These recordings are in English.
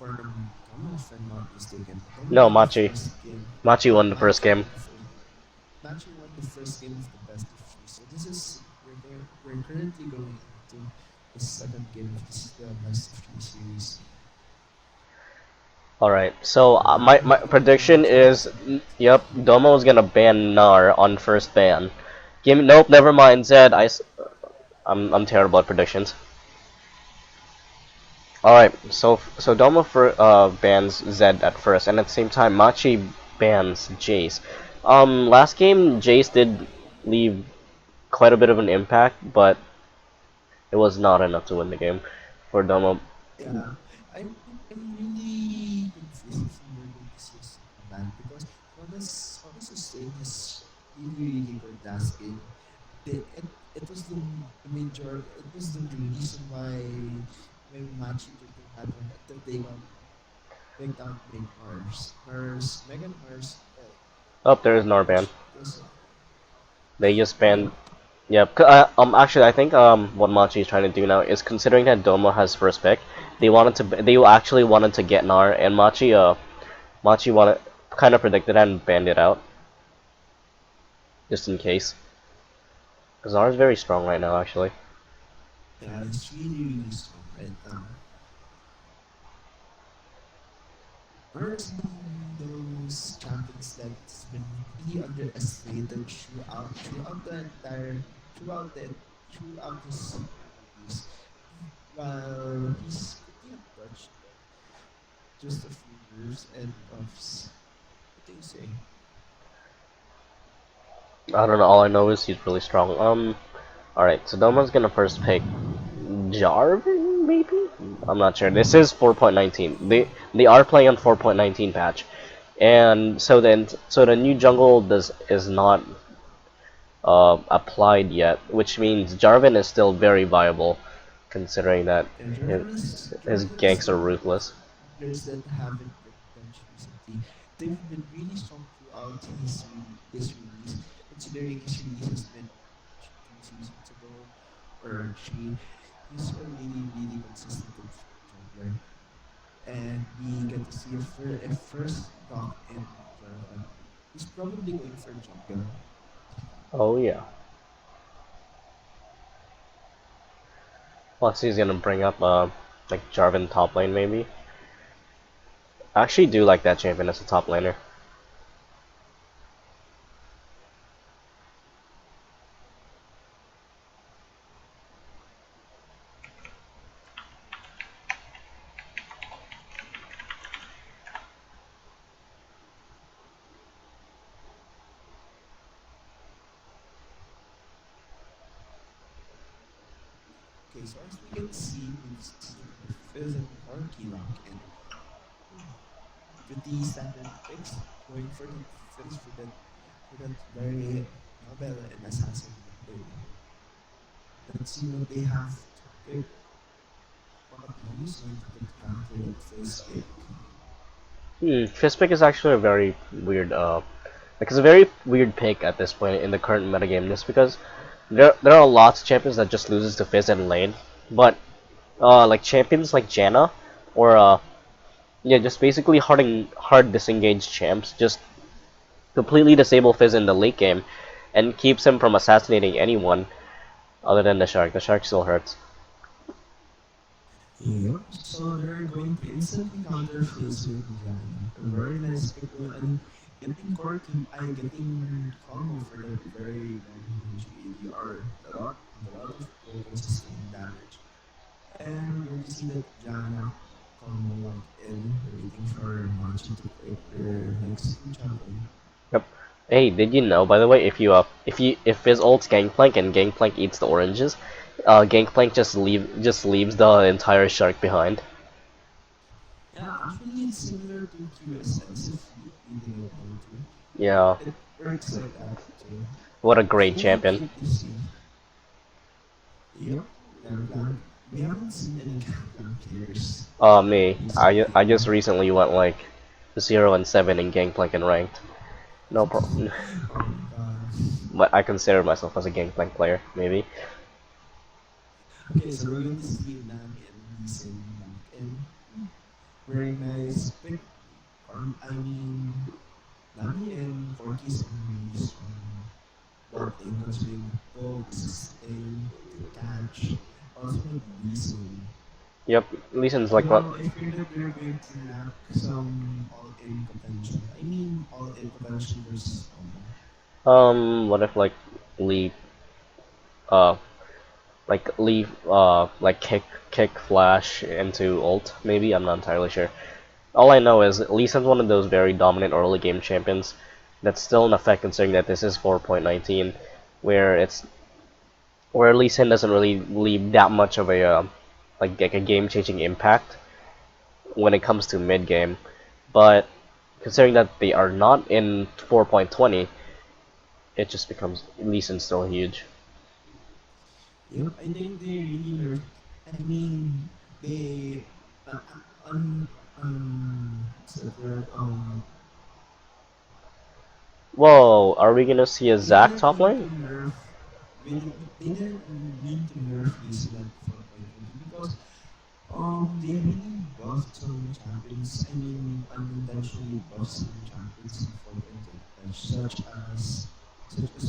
for Domo, if I'm not mistaken. Domo No, won the Machi. first game. Machi Oh, won the first game. Machi won the first game of the best of three. So this is we're currently going into the second game of this the best of three series. Alright, so Yeah, my looking for prediction Machi. is, yep, Domo's gonna ban Nar on first ban. Give me, nope, never mind, Zed. I'm terrible at predictions. Alright, so Domo bans Zed at first, and at the same time, Machi bans Jace. Last game, Jace did leave quite a bit of an impact, but it was not enough to win the game for Domo. Yeah, I'm really confused if we were going to see a second ban because Honest Sustain has really good last game. It was the major it was the reason why Machi took the bad one until they got picked out by Nars. Oh, there is Narban. There's They just banned. oh Yeah, actually, I think what Machi is trying to do now is considering that Domo has first pick, they actually wanted to get Nar, and Machi wanted kind of predicted that and banned it out just in case. Because Nar is very strong right now, actually. yeah, it's really strong right now. Nars been those champions that's been really underestimated throughout the throughout his release. While he's pretty untouched, but just a few nerves and buffs. What do you say? I don't know. All I know is he's really strong. All right. So Domo's gonna first pick Jarvan, maybe. I'm not sure. This is 4.19. They are playing on 4.19 patch, and so the new jungle does is not applied yet, which means Jarvan is still very viable, considering that Yeah, his Jarvan is ganks are one of the ruthless. players that haven't been benched recently. They've been really strong throughout his release, considering his release has been 2 seasons ago or three. He's a really consistent and strong jungler, and we get to see a first talk in Jarvan. He's probably going for jungle. Oh yeah. Plus he's gonna bring up like Jarvan top lane maybe. I actually do like that champion as a top laner. Okay, so as we can see, we've seen the Fizz and Corki lock in. Pretty standard picks, going for the Fizz for that very noble and assassin build. Let's see what they have to pick. What Domo is going to pick to counter that Fizz pick. Fizzpick is actually a very weird like it's a very weird pick at this point in the current metagame just because there are lots of champions that just loses to Fizz and lane. But like champions like Janna or yeah, just basically hard disengaged champs just completely disable Fizz in the late game and keeps him from assassinating anyone other than the shark. The shark still hurts. Yep. So they're going to instantly counter Fizz with Diana. A very nice pick though, and getting Como for that very long range ADR. A lot of potent sustained damage. And we're going to see that Jana Como lock in, waiting for Machi to pick their next two champion. Yep. Hey, did you know, by the way, if Fizz ults Gangplank and Gangplank eats the oranges, Gangplank just leaves the entire shark behind. Yeah, actually, it's similar to QSS if you didn't know too. Yeah. It works like that too. What a So great we'll champion. wait to see. Yep, Gangplank. We haven't seen any Gangplank players Me. recently. I just recently went like 0 and 7 in Gangplank and ranked. No problem. Oh my god. But I consider myself as a Gangplank player, maybe. Okay, so we're going to see Nami and Lee Sin lock in. Very nice pick. I mean, Nami and Corky is really strong bot lane, considering the poke, the sustain, the catch. Also with Lee Sin. Yep, Lee Sin's like what? Though I fear that they're going to lack some all-in potential. I mean, all-in potential versus Domo. What if Lee, uh, Lee, kick flash into ult? Maybe I'm not entirely sure. All I know is Lee Sin's one of those very dominant early game champions that's still in effect considering that this is 4.19, where it's where Lee Sin doesn't really leave that much of a like a game-changing impact when it comes to mid game, but considering that they are not in 4.20, it just becomes Lee Sin's still huge. Yep, I think they really nerfed. I mean, they what's that word? Whoa, are we gonna see a They Zac didn't top mean to lane? nerf. They didn't mean to nerf Lee Sin at 4.20 because they really buffed some champions. I mean, unintentionally buffed some champions in 4.20, such as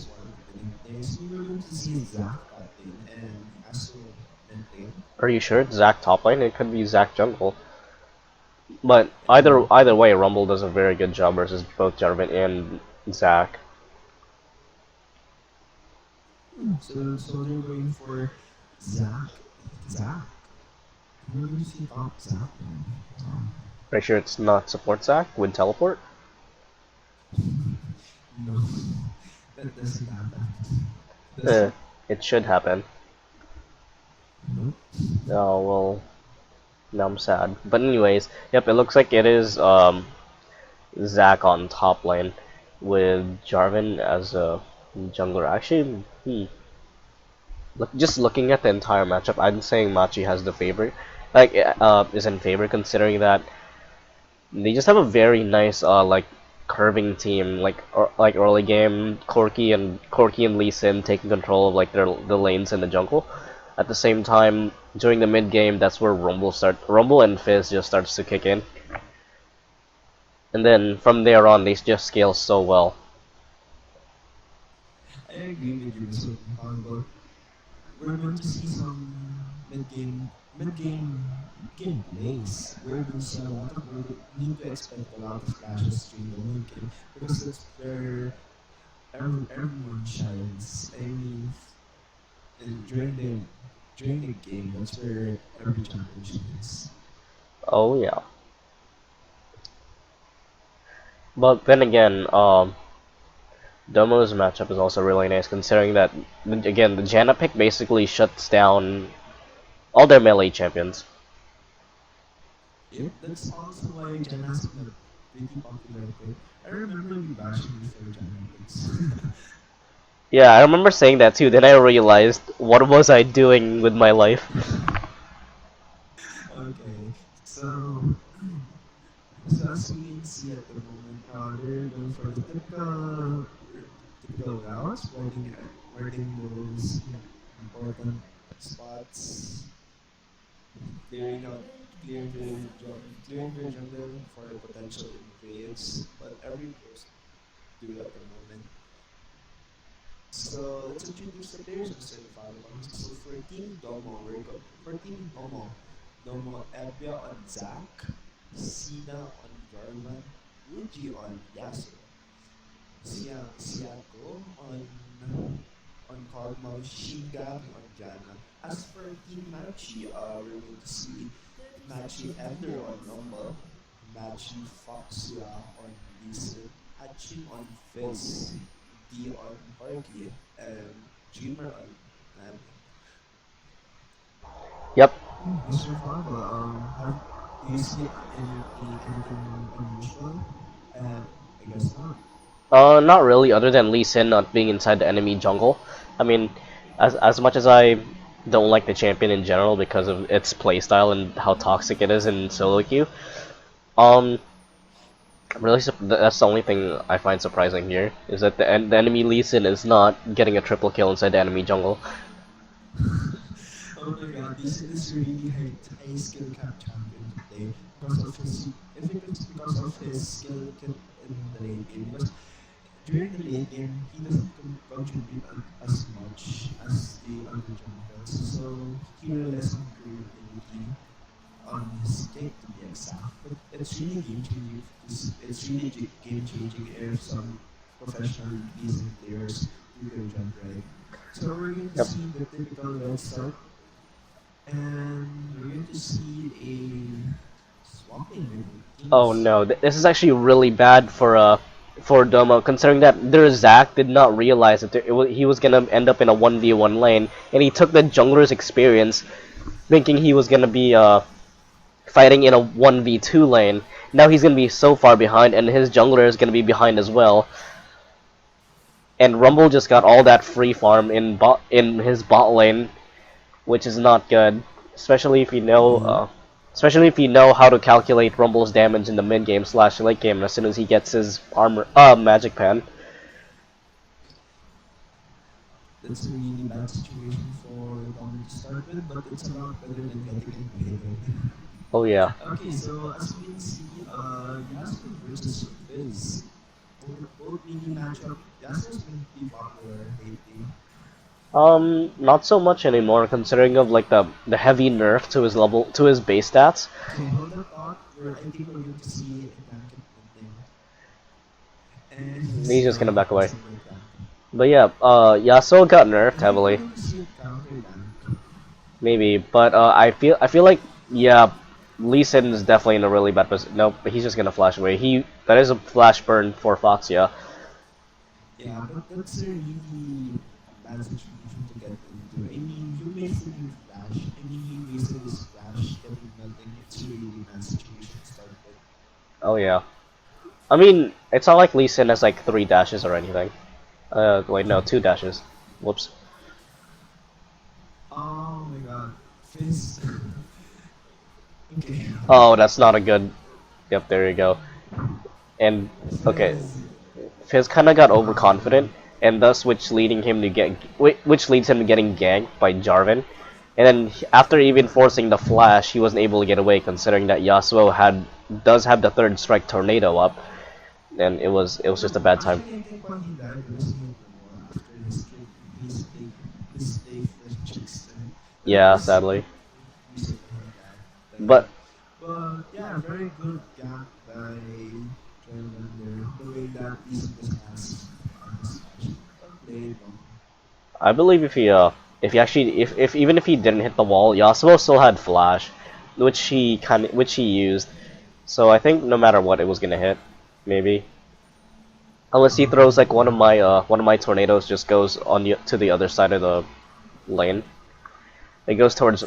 Warwick the Nickname. So we were going to see Zac top lane and Yasuo mid lane. Are you sure it's Zac top lane? It could be Zac jungle. But I mean, either way, Rumble does a very good job versus both Jarvan and Zac. so they're going for Zac. Zac. We're going to see top Zac lane. Wow. Pretty sure it's not support Zac with teleport. No, that doesn't happen. Does Eh, it? it should happen. Nope. Oh well, now I'm sad. But anyways, yep, it looks like it is Zac on top lane with Jarvan as a jungler. Actually, just looking at the entire matchup, I'm saying Machi has the favor. Is in favor considering that they just have a very nice curving team. Like early game, Corky and Lee Sin taking control of like the lanes in the jungle. At the same time, during the mid game, that's where Rumble and Fizz just starts to kick in, and then from there on, they just scale so well. I agree with you, Mr. Kong. We're going to see some mid game plays. We're going to see a lot of we need to expect a lot of flashes during the mid game because that's where everyone shines. I mean, during the game, that's where every champion shines. Oh yeah, but then again, Domo's matchup is also really nice considering that again the Janna pick basically shuts down all their melee champions. Yep, that's also why Jan has been a pretty popular pick. I remember you bashing me for Janna picks. Yeah, I remember saying that too. Then I realized what was I doing with my life. Okay, so so as we can see at the moment, they're going for the typical routes, warding those important spots, clearing out, clearing their jungle for potential invades. But every pros do it at the moment. So let's introduce the players, Mr. Falcon. So for Team Domo, for Team Domo, Ebya on Zac, Sina on Jarvan, Wuji on Yasuo, Siago on Kog'Maw, Shinigami on Janna. As for Team Machi, we're going to see Machi Ender on Rumble, Machi Foxia on Lee Sin, Hatching on Fizz, D on Corki, and Dreamer on Nami. Yep. Mr. Falco, do you see anything unusual? I guess not. Not really, other than Lee Sin not being inside the enemy jungle. I mean, as much as I don't like the champion in general because of its playstyle and how toxic it is in solo queue, um, that's the only thing I find surprising here is that the enemy Lee Sin is not getting a triple kill inside the enemy jungle. Oh my god, Lee Sin is a really high skill cap champion to play. because of his if it is because of his skill kit in the late game, because during the late game he doesn't contribute as much as the other jungles, so he relies on durability on his kick to be exact. But it's really game changing. It's really game changing if some professional decent players do their job right. So we're going to Yep. see the typical red start, and we're going to see a swapping with both Oh teams. no, this is actually really bad for Domo, considering that their Zac did not realize that he was gonna end up in a 1v1 lane, and he took the jungler's experience, thinking he was gonna be fighting in a 1v2 lane. Now he's gonna be so far behind, and his jungler is gonna be behind as well. And Rumble just got all that free farm in his bot lane, which is not good, especially if you know Yeah, especially if you know how to calculate Rumble's damage in the mid game slash late game as soon as he gets his armor magic pan. that's a really bad situation for Domo to start with, but it's a lot better than getting invaded. Oh yeah. Okay, so as we can see, Yasuo versus Fizz. Both mini matchup. Yasuo's been pretty popular lately. Not so much anymore, considering of like the heavy nerf to his level to his base stats. Okay, hold that thought. I think we're going to see a gank at mid lane, and He's just gonna back away. he's gonna get ganked. But yeah, Yasuo got nerfed I think we're heavily, going to see a counter gank. maybe, but I feel like yeah, Lee Sin is definitely in a really bad position. Nope, he's just gonna flash away. That is a flash burn for Fox, yeah. Yeah, but that's a really bad situation to get into. I mean, you wasted your flash. I mean, he wasted his flash getting nothing. It's a really bad situation to start with. Oh yeah. I mean, it's not like Lee Sin has like 3 dashes or anything. Wait, no, 2 dashes. Whoops. Oh my god. Fizz. Okay. Oh, that's not a good. Yep, there you go. And okay, Fizz. Fizz kind of got overconfident, and thus which leads him to getting ganked by Jarvan. And then after even forcing the flash, he wasn't able to get away, considering that Yasuo does have the third strike tornado up, and it was just a bad time. Actually, I think why he died was he hit the wall after his play first chicks. That Yeah, is sadly. the reason why he died. But But yeah, very good gank by Jarvan there. The way that Lee Sin doesn't have his flash. Well played, Dom. I believe if even if he didn't hit the wall, Yasuo still had flash, which he used. So I think no matter what, it was gonna hit, maybe. Unless he throws like one of my tornadoes just goes to the other side of the lane. It goes towards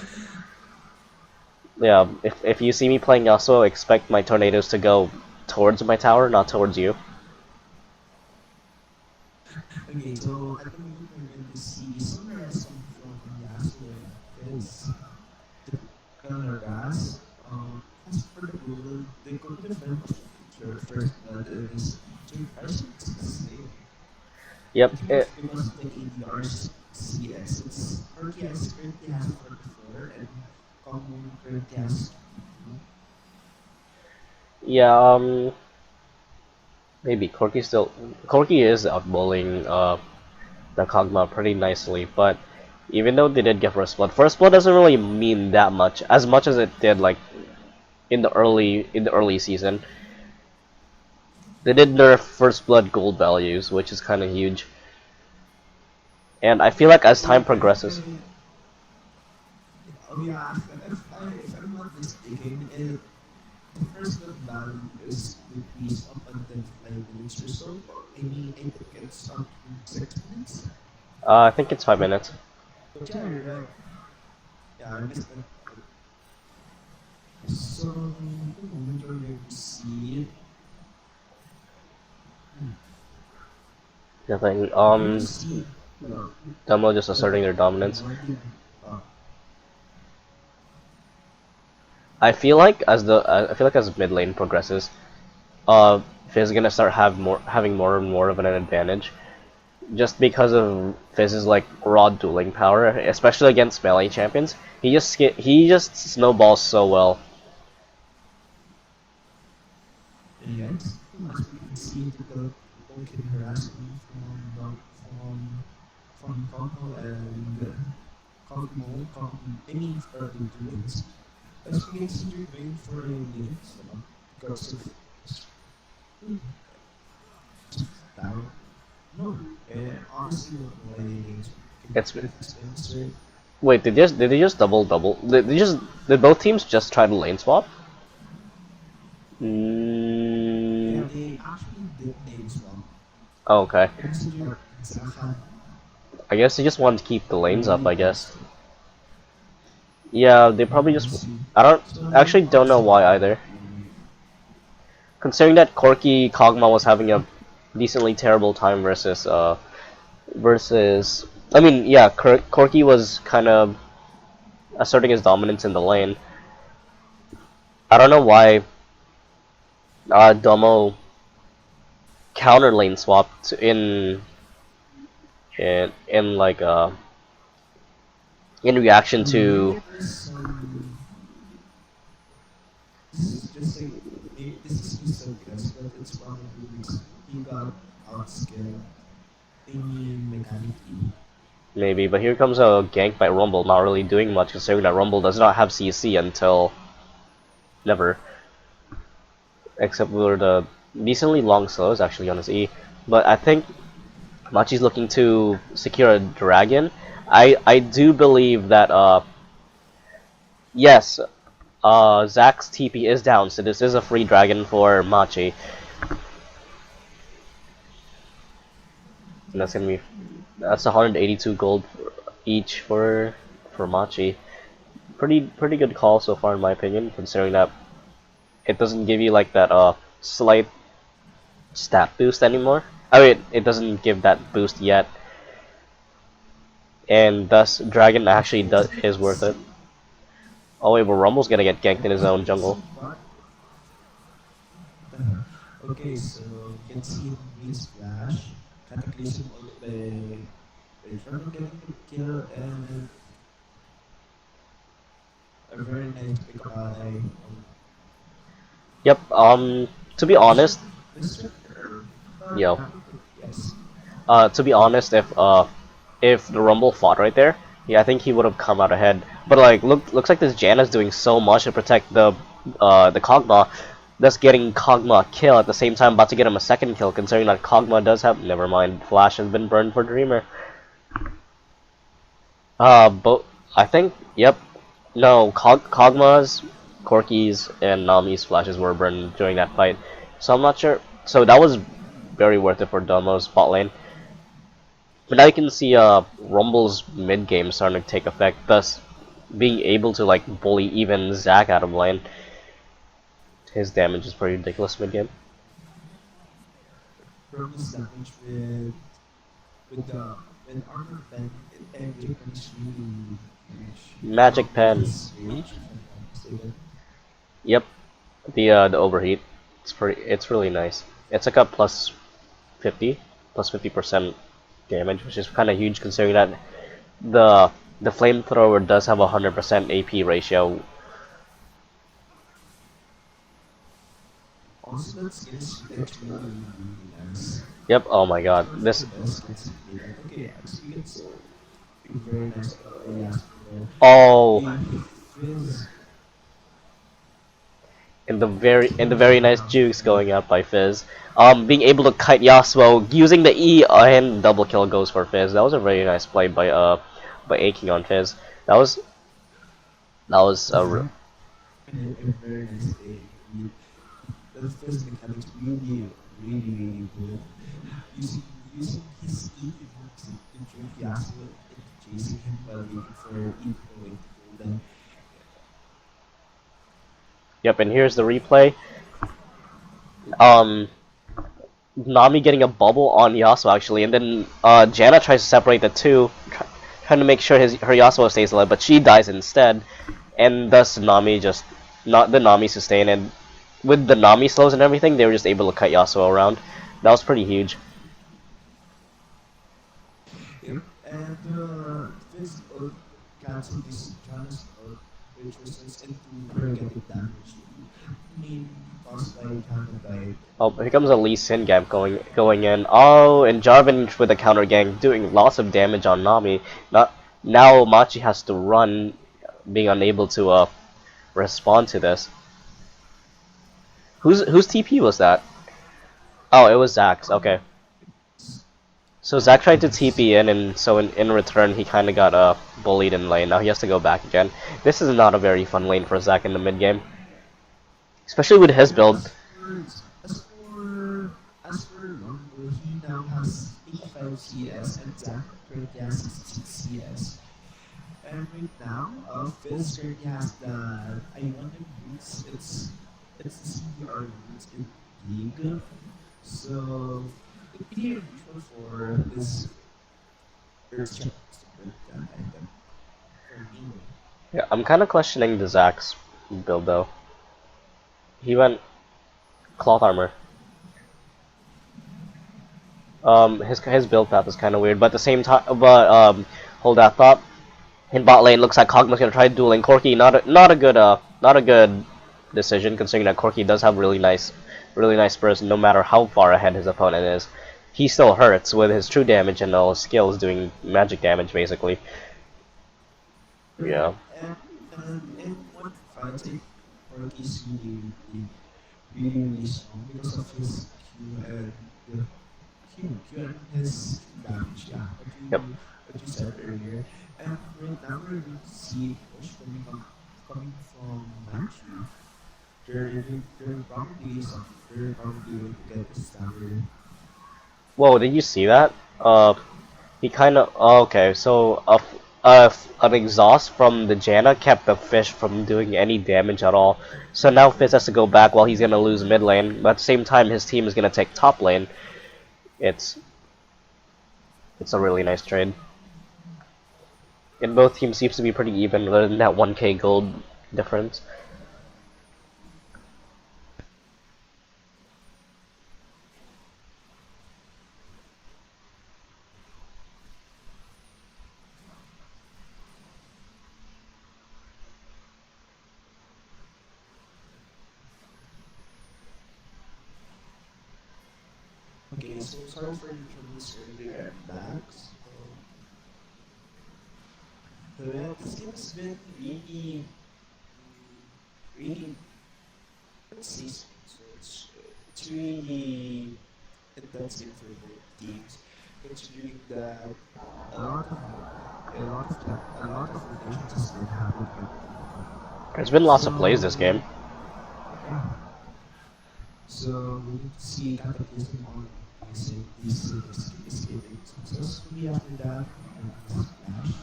yeah. If you see me playing Yasuo, expect my tornadoes to go towards my tower, not towards you. Okay, so at the moment we're going to see some harassment from Yasuo and Fizz. Typical harass. As for the goal, they go to the front of first blood is Carson is slave. Yep. I think it's because of the KDR's CS. It's Corki currently has 44 and Common currently has 22. Yeah. Maybe Corki is outbowling the Kog'Maw pretty nicely, but even though they did get first blood doesn't really mean that much as it did like in the early season. They did nerf first blood gold values, which is kind of huge. And I feel like as time Yeah, progresses, oh yeah, if I'm not mistaken, the first blood value is decreased up until 5 minutes or so. I mean, I think it's up to 6 minutes. I think it's 5 minutes. But yeah, you're right. Yeah, I missed that part. So, at the moment we're going to see. Hmm, I think we're going to see. Well, Domo just asserting their the dominance. warding. Uh, I feel like as mid lane progresses, Fizz is gonna start having more and more of an advantage, just because of Fizz's like raw dueling power, especially against melee champions. He just snowballs so well. And yeah, as we can see, the Vulcan harassment from Kog'Maw and I mean, early doings. As we can see, they're going for a lane swap because of s- hmm, power. No, honestly, don't know why they lane swap. It's Can you please explain this, sir? wait. Did they just double? Did both teams just try to lane swap? Mm, Yeah, they actually did lane swap. oh, okay. Consider Zach had I guess they just wanted to keep the a lanes up. really I bad guess. start. Yeah, they probably I just. see. I don't So actually don't know why either. Considering that Corky Kog'Maw was having a decently terrible time versus. I mean, yeah, Corky was kind of asserting his dominance in the lane. I don't know why Domo counter lane swapped in like in reaction to. maybe there's some. This is just like maybe this is just a guess, but it's probably because he got outskilled. I mean, mechanically. Maybe, but here comes a gank by Rumble, not really doing much considering that Rumble does not have CC until never, except for the decently long slows actually on his E. But I think Machi's looking to secure a dragon. I do believe that yes, Zach's TP is down, so this is a free dragon for Machi, and that's 182 gold each for Machi. Pretty good call so far in my opinion, considering that it doesn't give you like that slight stat boost anymore. I mean, it doesn't give that boost yet, and thus Dragon actually Okay, does as we is can worth it. see, Oh wait, but Rumble's gonna get ganked in his as own we can jungle. see, okay, so we can see the Breeze Flash, Cataclysm ult by Trevor getting the kill, and a very nice pick by Yep. To be honest, Berserker. But yo. yes, To be honest, if the Rumble fought right there, yeah, I think he would have come out ahead. But like, looks like this Janna's doing so much to protect the Kog'Maw, thus getting Kog'Maw kill at the same time, about to get him a second kill. Considering that Kog'Maw does have, never mind, Flash has been burned for Dreamer. But I think, yep, no, Kog'Maw's, Corky's, and Nami's flashes were burned during that fight. So I'm not sure. So that was very worth it for Domo's bot lane. But now you can see Rumble's mid game starting to take effect, thus being able to like bully even Zac out of lane. His damage is pretty ridiculous mid game. Hermes damage with armor pen, every pen is really huge. Magic With pen. his rage, if I'm not mistaken. Yep, the overheat. It's really nice. It's like a plus 50, plus 50% damage, which is kind of huge considering that the the flamethrower does have a 100% AP ratio. Also, that skill is it's really nice. Yep. Oh my God. It's one of This. the best skills in Playground. Okay, as we can see, a very nice pick by Yasuo there. Oh, A Fizz. and the very nice jukes going out by Fizz. Being able to kite Yasuo using the E and double kill goes for Fizz. That was a very nice play by Aching on Fizz. That was that was A very nice play indeed. That Fizz mechanics really good. Using his E to trick Yasuo into chasing him while waiting for E to go into Golden. yep. And here's the replay. Um, Nami getting a bubble on Yasuo actually, and then Janna tries to separate the two, trying to make sure her Yasuo stays alive, but she dies instead, and thus Nami just not the Nami sustain, and with the Nami slows and everything, they were just able to cut Yasuo around. That was pretty huge. Yep, and Fizz ult cancel this Janna's ult, which results into her getting damage too. mainly caused by Gamma died. Oh, here comes a Lee Sin gap going in. Oh, and Jarvan with a counter gang doing lots of damage on Nami. Not now Machi has to run, being unable to respond to this. Whose TP was that? Oh, it was Zach's. Okay. It's, So Zach tried to yes. TP in, and so in return he kind of got bullied in lane. Now he has to go back again. This is not a very fun lane for Zach in the mid game, especially with his And build. as for as for Rumble, he now has 85 CS and Zach currently has 66 CS. And right now, Fizz currently has the IEM roots. It's the CBR roots in League. So it's pretty unusual for his Earth champions to build that item for main lane. Yeah, I'm kind of questioning the Zach's build though. He went cloth armor. His build path is kind of weird, but at the same time, hold that thought. In bot lane, looks like Kog'Maw's gonna try dueling Corki. Not a good decision considering that Corki does have really nice spurs. No matter how far ahead his opponent is, he still hurts with his true damage and all his skills doing magic damage basically. Correct. Yeah. And in one fight, Corki is really strong because of his Q and Q and his true damage. Yeah, Yep. what you said earlier. And right now we're going to see a push coming from Machi. They're probably they're probably going to get this tower. Whoa, did you see that? He kind of. Oh, okay, so an exhaust from the Janna kept the fish from doing any damage at all. So now Fizz has to go back while he's gonna lose mid lane, but at the same time his team is gonna take top lane. It's it's a really nice trade. And both teams seems to be pretty even, other than that 1k gold difference. Okay, so sorry for the troubles earlier. I'm back. So well, this game has been really, let's say smooth. So it's really intense game for both teams, considering that a lot of a lot of rotations has been happening in Domo. There's been lots of plays this So game. yeah, so we're going to see Cataclysm on Lee Sin. Lee Sin is escaping successfully after that from the splash,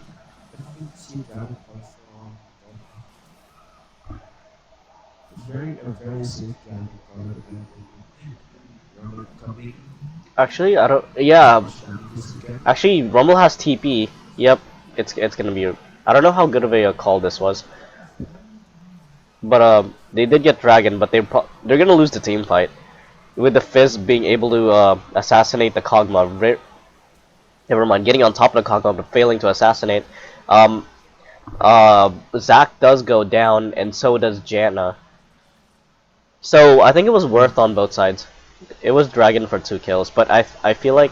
and we're going to see a Dragon Call from Domo. A very safe Dragon Call. And Rumble coming Actually, I don't. Yeah, finish jamming this again. actually, Rumble has TP. Yep, it's gonna be. I don't know how good of a call this was, but they did get Dragon, but they're gonna lose the team fight with the Fizz being able to assassinate the Kog'Maw. Never mind, getting on top of the Kog'Maw but failing to assassinate. Um, Zac does go down, and so does Janna. So I think it was worth on both sides. It was Dragon for 2 kills, but I feel like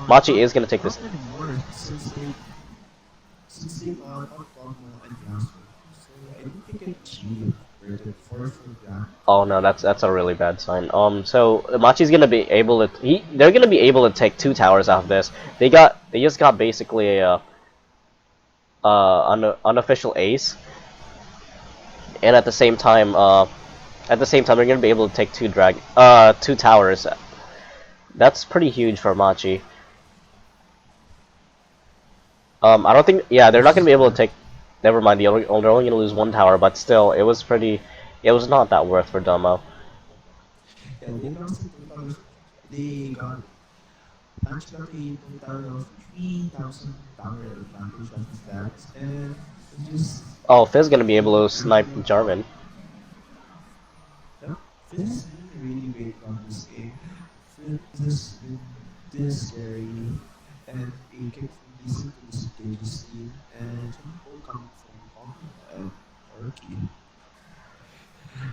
Machi is gonna take Not this. anymore since they've caught Kog'Maw and Yasuo. So I don't think it's really worth it for Dragon Oh Call. no, that's a really bad sign. So Machi's gonna be able to they're gonna be able to take 2 towers off this. They just got basically a unofficial ace, and at the same time they're gonna be able to take 2 towers. That's pretty huge for Machi. I don't think yeah they're not Yes, gonna be able to correct. take. Never mind, they're only gonna lose 1 tower, but still it was pretty. It was not that worth for Domo. Yeah, they lost a total of they got Match got a total of 3,000 tower advantage off of that, and it's just Oh, Fizz gonna be able to snipe Rumble. Jarvan. Yep, Fizz is doing a really great job this game. Fizz has been this scary, and a kick from Lee Sin to disengage his team, and some pull coming from Kog'Maw and Corki.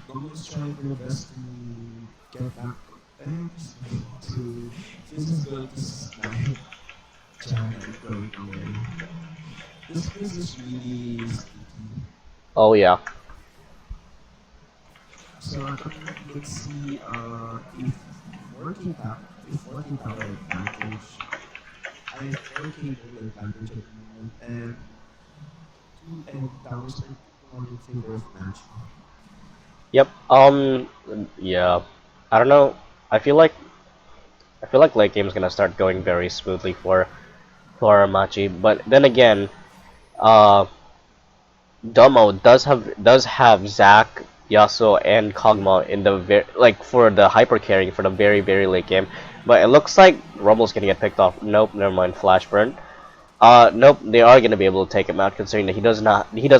Domo is trying try my best to get back. I'm just going to. Fizz is going to snipe Janna and going away. This Fizz is really sneaky. Oh yeah. So at the moment we can see a 4K a 4K tower advantage, a 4K gold advantage at the moment, and towers are 2-1 in favor of Machi. Yep. Yeah. I don't know. I feel like I feel like late game's gonna start going very smoothly for Machi, but then again, uh, Domo does have Zac, Yasuo, and Kog'Maw in the for the hyper carrying for the very late game, but it looks like Rumble's gonna get picked off. Nope, never mind. Flash burn. Nope, they are gonna be able to take him out considering that he doesn't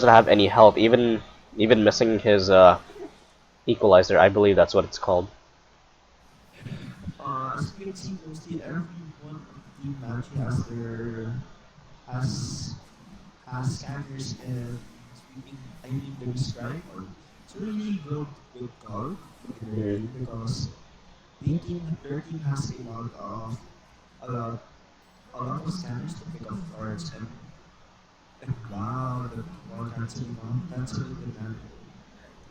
have any health, even missing his equalizer. I believe that's what it's called. As we can see, mostly everyone on Team Machi has has scanners and sweeping. I mean, the rescribe orb. It's a really good call by their Mhm. team because their team has a lot of scanners to pick off cards, and wow, the wall canceling the mantle.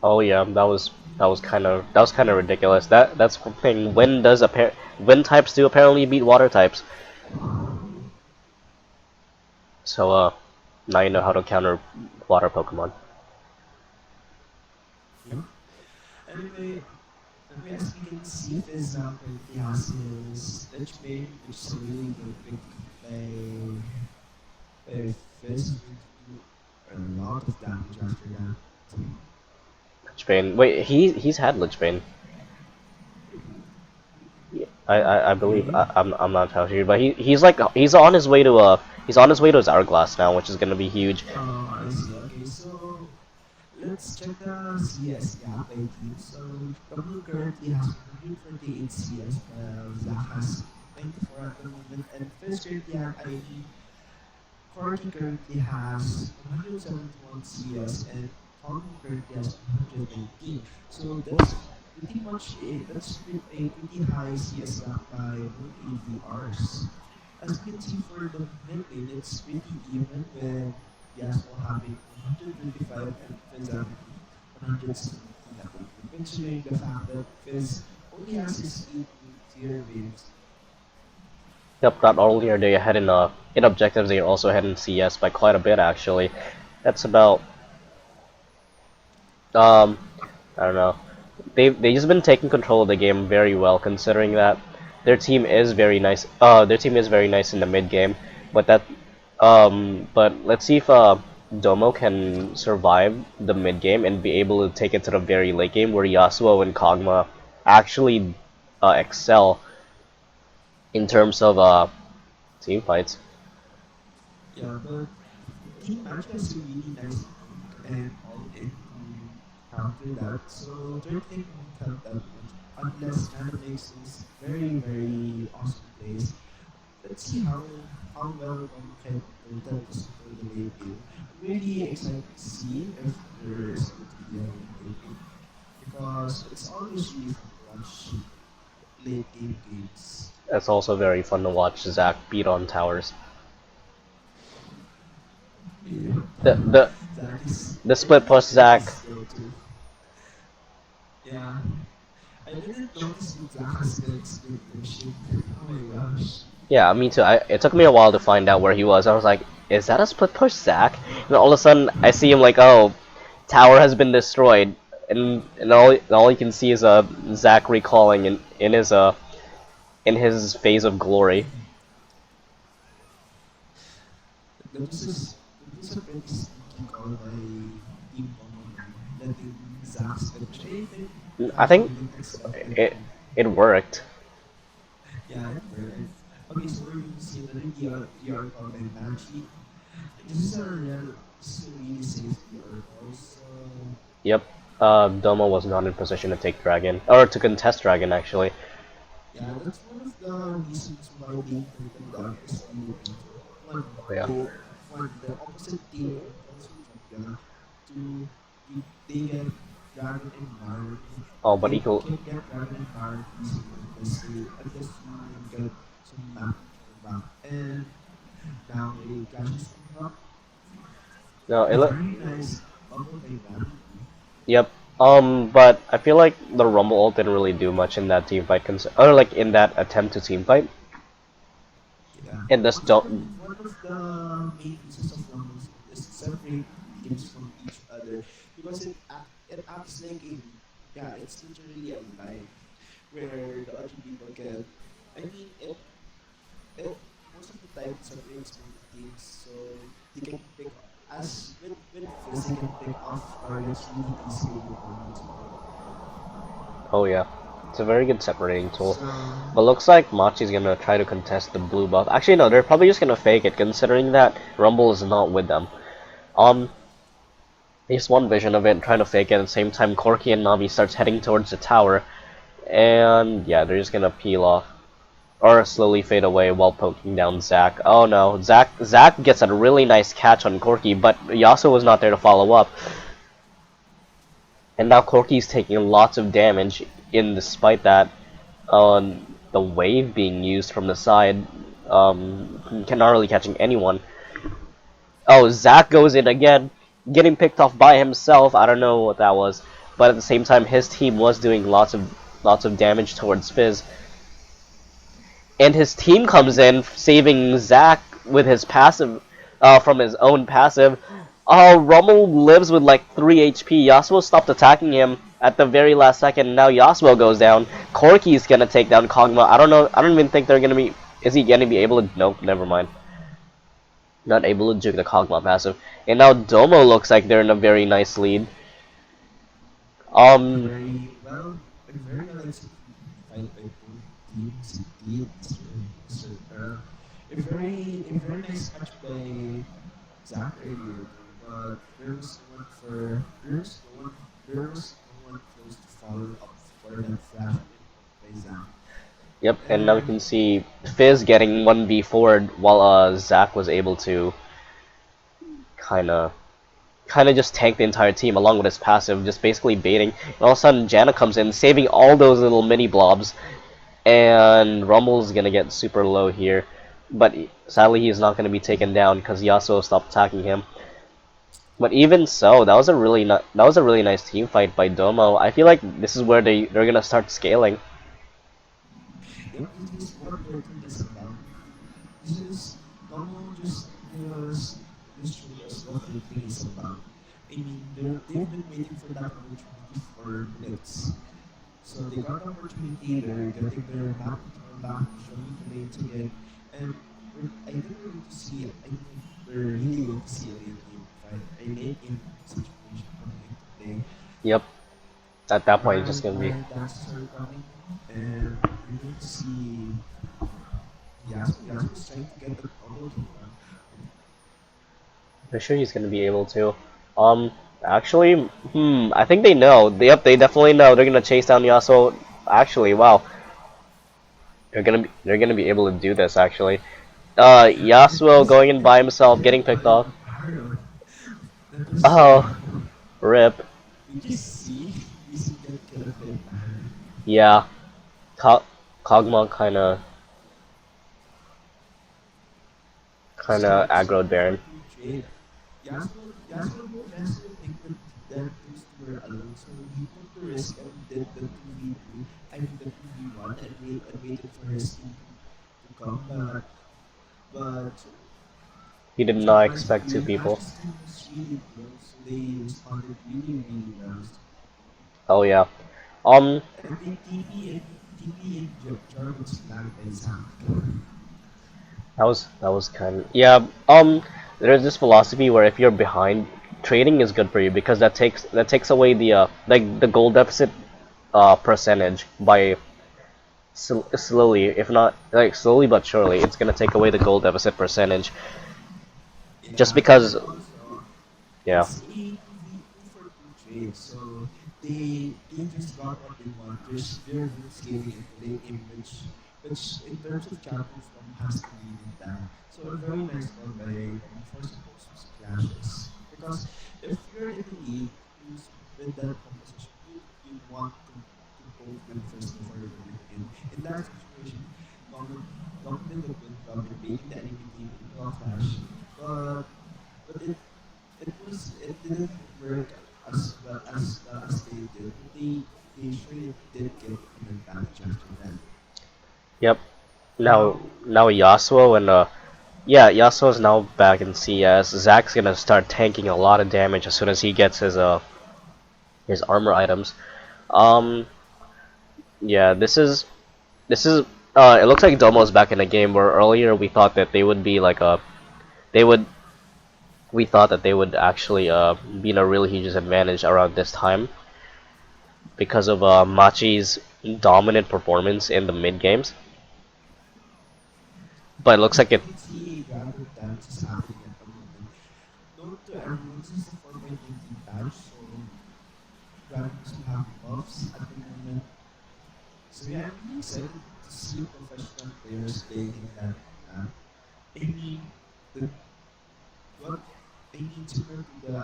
Oh yeah, that was kind of ridiculous. That's one thing. Wind types do apparently beat water types. So now you know how to counter water Pokemon. Yeah. Anyway, as we can see, Fizz now currently has his Lich Bane, which is a really good pick by Fizz. Is going to do a lot of damage after that. Lich Bane. Wait, he's had Lich Bane. I believe Really? I'm not entirely sure, but he's on his way to his hourglass now, which is gonna be huge. I see. Okay, so let's check the CS gap by team. So Rumble currently has 128 CS, while Zach has 94 at the moment, and Fizz currently I mean Corky currently has 171 CS, and Kogmo currently has 119. So that's pretty much a pretty high CS gap by both ADRs. As we can see for the mid lane, it's pretty even with Yasuo having 125 and Fizz having 117 at the moment, considering the fact that Fizz only has his 8 mid-tier waves. Yep, not only are they ahead in objectives, they are also ahead in CS by quite a bit actually. That's about um I don't know. They just been taking control of the game very well, considering that their team is very nice. Their team is very nice in the mid game, but but let's see if Domo can survive the mid game and be able to take it to the very late game where Yasuo and Kog'Maw actually excel in terms of team fights. Yeah, but Team Match has a really nice poke and all in to counter that. So third lane won't help that much unless Nana makes those very awesome plays. Let's see how well Domo can tend to support the late game. I'm really excited to see if there is going to be a win late game because it's always really fun to watch late game games. It's also very fun to watch Zac beat on towers. Yep. The the Zach is the I split think push Zach Zac. is skill too. Yeah. I didn't notice that Zach has been split pushing. Oh my gosh. Yeah, me too. It took me a while to find out where he was. I was like, is that a split push Zac? And all of a sudden, I see him like, oh, tower has been destroyed, and all you can see is Zac recalling in his phase of glory. That was a pretty sneaky call by Team Domo though, letting Zach split push. I I actually think didn't expect it. it it worked. Yeah, it worked. Okay, so we're going to see another DR call by Machi. This is a really safe DR call. So Yep. Domo was not in position to take dragon or to contest dragon actually. yeah, that's one of the reasons why they turtled up is really painful. Oh yeah. When the opposite team turtles with jungle to they get Dragon and Maru. Oh, but You equal. can't get Dragon and Maru easily unless you get some map control back. And now a Gashi Scream Up, No, a it look. very nice combo by Maru. Yep. But I feel like the Rumble ult didn't really do much in that team fight, or like in that attempt to team fight. Yeah, And this don't. one of the main uses of Rumble's ult is to separate teams from each other because it acts like a yeah, it's literally a line where the other people can. I mean, it most of the time it separates both teams, so they can pick as with Fizz they can pick off targets really easily with Rumble's ult. Oh yeah, it's a very good separating tool. So But looks like Machi's gonna try to contest the blue buff. Actually, no, they're probably just gonna fake it, considering that Rumble is not with them. Um, here's one vision of it, trying to fake it. At the same time, Corki and Nami starts heading towards the tower, and yeah, they're just gonna peel off or slowly fade away while poking down Zac. Oh no, Zac gets a really nice catch on Corki, but Yasuo was not there to follow up. And now Corki's taking lots of damage in despite that the wave being used from the side cannot really catching anyone. Oh, Zac goes in again, getting picked off by himself. I don't know what that was, but at the same time his team was doing lots of damage towards Fizz. And his team comes in, saving Zac with his passive, from his own passive. Rommel lives with like 3 HP. Yasuo stopped attacking him at the very last second. Now Yasuo goes down. Corki's gonna take down Kog'Maw. I don't know. I don't even think they're gonna be. Is he gonna be able to? Nope. Never mind. Not able to juke the Kog'Maw passive. And now Domo looks like they're in a very nice lead. a Um. very well a very well executed fight by both teams indeed, Mr. Earl. A very nice catch by Zach earlier though, but there was no one close to follow up for that flash in ult by Zach. Yep. And now we can And see Fizz getting 1v forward while Zac was able to kind of just tank the entire team along with his passive, just basically baiting. And all of a sudden, Janna comes in, saving all those little mini blobs, and Rumble's gonna get super low here. But sadly, he's not gonna be taken down because Yasuo stopped attacking him. But even so, that was a really nice team fight by Domo. I feel like this is where they're gonna start scaling. yep, this is what their team is about. This is Domo just showed us what their team is about. I mean, they've been waiting for that opportunity for minutes. So they got the opportunity. They're getting their map control back, showing the lanes again, and I think we're going to see. I think we're really going to see a late game fight, a late game situation coming into play, Yep. At that point, it's just where gonna be. dances are coming, and we're going to see Yasuo. Yasuo is trying to get the double kill run. I'm sure he's gonna be able to. Actually, I think they know. Yep, they definitely know. They're gonna chase down Yasuo. Actually, wow, they're gonna be able to do this. Actually, Did Yasuo we going see in get by himself, killed getting picked by off. Baron? That was Oh, so. rip. Did you see Lee Sin get killed by Baron? Yeah, Ko Kog'Maw kinda So aggroed two for Baron. two trade. Yasuo will think that those two were alone, so he took the risk and did the 2v2. I mean the 2v1 and waited for his team to come, but He did not expect two surprisingly people. Ash's team was really close, so they responded really well. Oh yeah. Um, And they TP and Jarvan's flag by Zac. that was kind of yeah. There's this philosophy where if you're behind, trading is good for you because that takes away the like the goal deficit percentage by slowly, if not like slowly but surely, it's gonna take away the goal deficit percentage. Just Yeah, because, and also yeah, it's a two for two trade. So they just got what they want. They're both scaling into late game, which in terms of champions, Domo has to really need that. So a very nice call by Domo for supposed to splashes. Because if you're in the lead, with that composition, you'd want to poke with Fizz before you go with In. In that situation, Domo Domo did a good job in baiting the enemy team into a clash, but it didn't work as they did, but they surely did get an advantage after that. Yep. Now Yasuo and yeah, Yasuo's now back in CS. Zach's gonna start tanking a lot of damage as soon as he gets his armor items. Um, yeah, this is it looks like Domo's back in the game where earlier we thought that they would be like a they would we thought that they would actually be in a really huge disadvantage around this time because of Machi's dominant performance in the mid games. But it looks As like you it. can see, a Dragon Dance is happening at the moment. Known to everyone, this is the 4.19 patch, so Dragon also have buffs at the moment. So yeah, I'm really excited to see professional players playing in that map. I mean, the what I mean, similar to the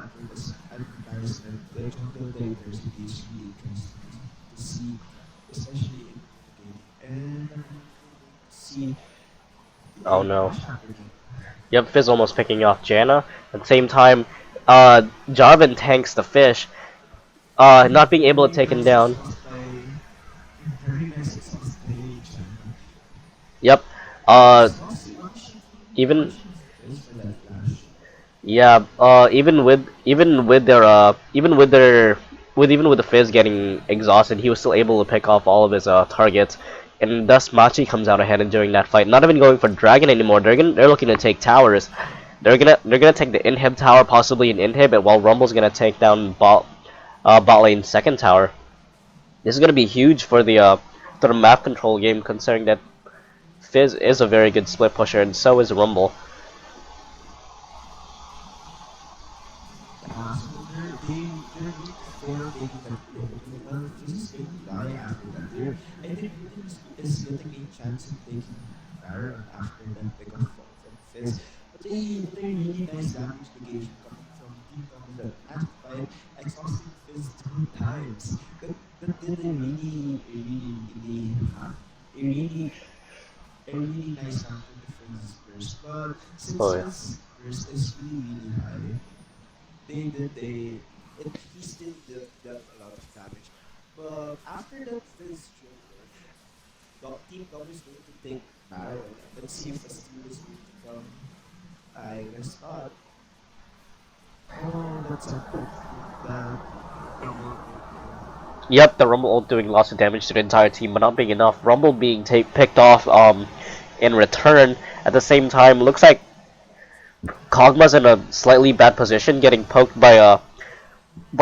advertisement, the jungle diversity is really interesting to see, especially in pro gaming. And at the moment, we're going to see Oh a no. clash happening. Yep, Fizz almost picking off Janna. At the same time, Jarvan tanks the fish, not being able to Very take him nice down. exhaust by very nice exhaust by China. Yep. Very Uh, nice exhaust even punishing Fizz for that flash. yeah. Even with the Fizz getting exhausted, he was still able to pick off all of his targets, and thus Machi comes out ahead in during that fight. Not even going for Dragon anymore. They're looking to take towers. They're gonna take the inhib tower, possibly an inhib, and while Rumble's gonna take down bot lane second tower. This is gonna be huge for the map control game, considering that Fizz is a very good split pusher, and so is Rumble. Yeah, so they're going to fail taking that inhibitor, while Fizz is going to die after that. I think Wooden is getting a chance in taking Baron after that pick off from Fizz. But a really nice damage negation coming from Team Dom in that last fight, exhausting Fizz 2 times. That did a really nice counter to Fizz's burst. But since Oh yeah. Fizz's burst is really high, they did they it he still dealt a lot of damage. But after that Fizz jungler, Team Dom is going to take Baron. Let's see if a steal is going to come. I guess not. Oh, that's unfortunate that Rumble ult there. Yep, the Rumble ult doing lots of damage to the entire team, but not being enough. Rumble being picked off in return. At the same time, looks like Kog'Maw's in a slightly bad position, getting poked by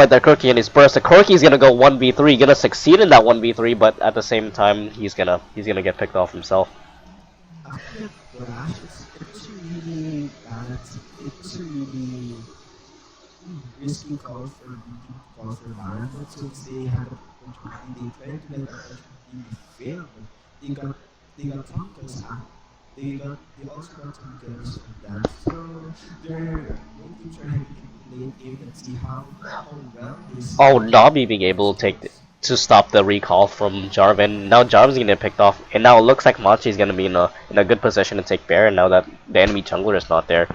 the Corki in his burst. The Corki's gonna go 1v3, gonna succeed in that 1v3, but at the same time, he's gonna get picked off himself. After that flash, it was a really bad. It was a really risky call for blue team to call for Baron, but since they had that opportunity, they tried to that opportunity. They failed, but they got they got some kills. They also got some kills from that. So they're both teams are heading into late game. Let's see how well they Oh, start Nobby being their able skills. to stop the recall from Jarvan. Now Jarvan's gonna get picked off, and now it looks like Machi's gonna be in a good position to take Baron now that the enemy jungler is not there.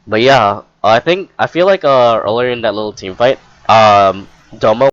But yeah, I feel like earlier in that little team fight, Domo